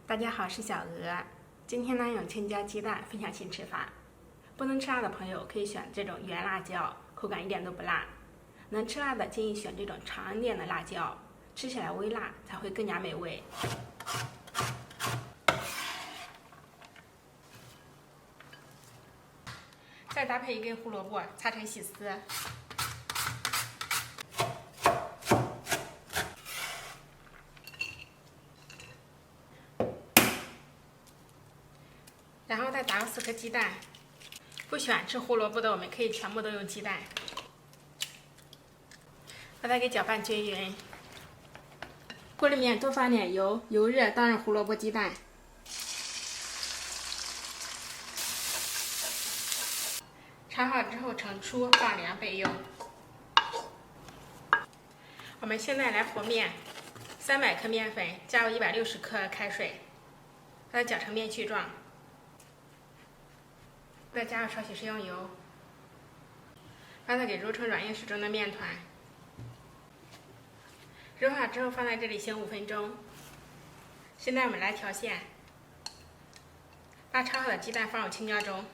大家好，是小鹅。今天呢，用青椒鸡蛋分享新吃法。不能吃辣的朋友可以选这种圆辣椒，口感一点都不辣。能吃辣的建议选这种长一点的辣椒，吃起来微辣才会更加美味。再搭配一根胡萝卜，擦成细丝。然后再打入4颗鸡蛋，不喜欢吃胡萝卜的，我们可以全部都用鸡蛋。把它给搅拌均匀。锅里面多放点油，油热倒入胡萝卜、鸡蛋。炒好之后盛出，放凉备用。我们现在来和面，300克面粉加入160克开水，把它搅成面絮状。再加入少许食用油，把它给揉成软硬适中的面团。揉好之后放在这里醒5分钟。现在我们来调馅，把炒好的鸡蛋放入青椒中，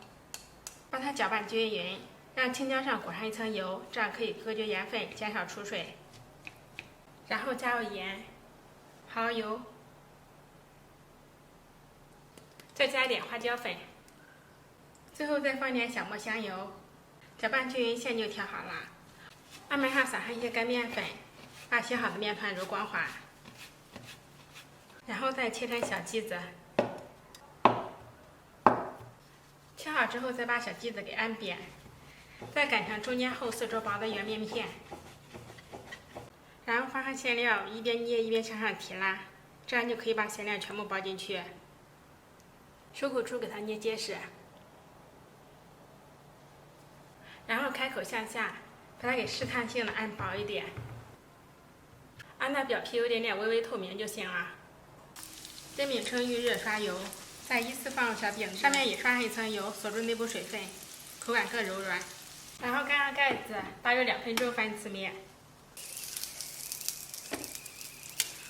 把它搅拌均匀，让青椒上裹上一层油，这样可以隔绝盐分，减少出水。然后加入盐、蚝油，再加一点花椒粉。最后再放点小磨香油，搅拌均匀，馅就调好了。案面上撒上一些干面粉，把醒好的面团揉光滑，然后再切成小剂子。切好之后，再把小剂子给按扁，再擀成中间厚4周薄的圆面片，然后放上馅料，一边捏一边向上提拉，这样就可以把馅料全部包进去。收口处给它捏结实。然后开口向下，把它给试探性的按薄一点，按到表皮有点微微透明就行了。煎饼称预热刷油，再依次放入小饼，上面也刷上一层油，锁住内部水分，口感更柔软。然后盖上盖子，大约2分钟翻一次面。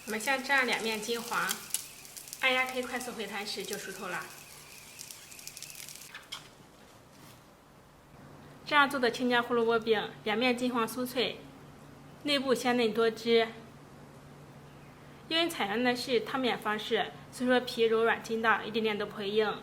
我们像这样两面金黄，按压可以快速回弹时就熟透了。这样做的青椒胡萝卜饼，两面金黄酥脆，内部鲜嫩多汁。因为采用的是汤面方式，所以说皮柔软筋道，一点点都不会硬。